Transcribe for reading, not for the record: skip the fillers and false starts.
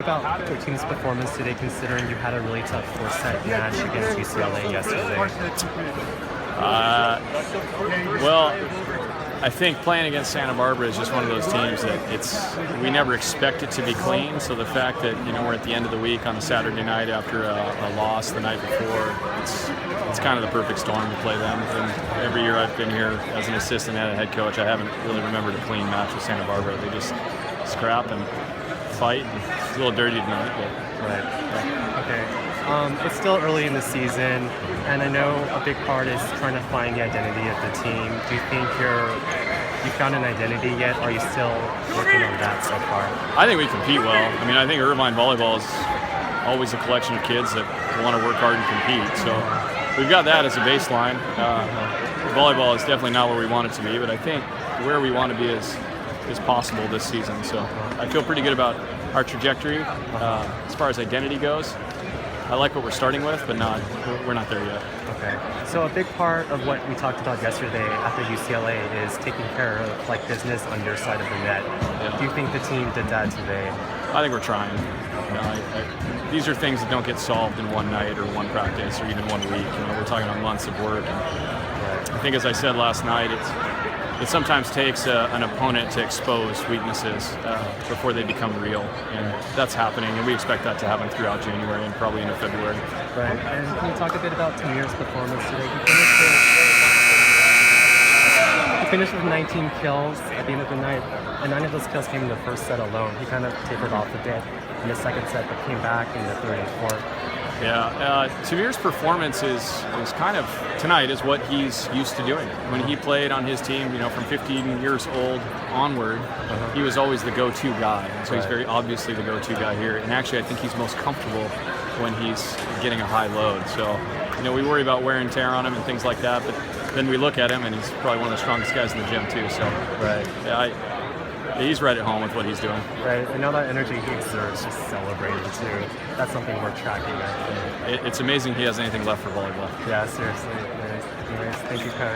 About your team's performance today, considering you had a really tough four-set match against UCLA yesterday? Well, I think playing against Santa Barbara is just one of those teams that we never expect it to be clean. So the fact that we're at the end of the week on a Saturday night after a loss the night before, it's kind of the perfect storm to play them. And every year I've been here as an assistant and a head coach, I haven't really remembered a clean match with Santa Barbara. They just scrap and fight. And it's a little dirty tonight, but right. Okay. It's still early in the season, and I know a big part is trying to find the identity of the team. Do you think you found an identity yet, or are you still working on that so far? I think we compete well. I mean, I think Irvine volleyball is always a collection of kids that want to work hard and compete. So we've got that as a baseline. Volleyball is definitely not where we want it to be, but I think where we want to be is possible this season. So I feel pretty good about our trajectory. As far as identity goes, I like what we're starting with, but we're not there yet. Okay. So a big part of what we talked about yesterday after UCLA is taking care of business on your side of the net. Yeah. Do you think the team did that today? I think we're trying. These are things that don't get solved in one night or one practice or even 1 week. We're talking about months of work. And I think, as I said last night, it sometimes takes an opponent to expose weaknesses before they become real, and that's happening, and we expect that to happen throughout January and probably into February. Right, and can you talk a bit about Tamir's performance today? He finished with 19 kills at the end of the night, and 9 of those kills came in the first set alone. He kind of tapered off a bit in the second set, but came back in the third and fourth. Yeah, Tamir's performance is kind of tonight is what he's used to doing. When he played on his team, from 15 years old onward, he was always the go-to guy. And so he's very obviously the go-to guy here. And actually, I think he's most comfortable when he's getting a high load. So, we worry about wear and tear on him and things like that, but then we look at him and he's probably one of the strongest guys in the gym too. So, he's right at home with what he's doing. Right, and now that energy he exerts, just celebrating too. That's something we're tracking, I think. It's amazing he has anything left for volleyball. Yeah, seriously. Anyways, thank you, Coach.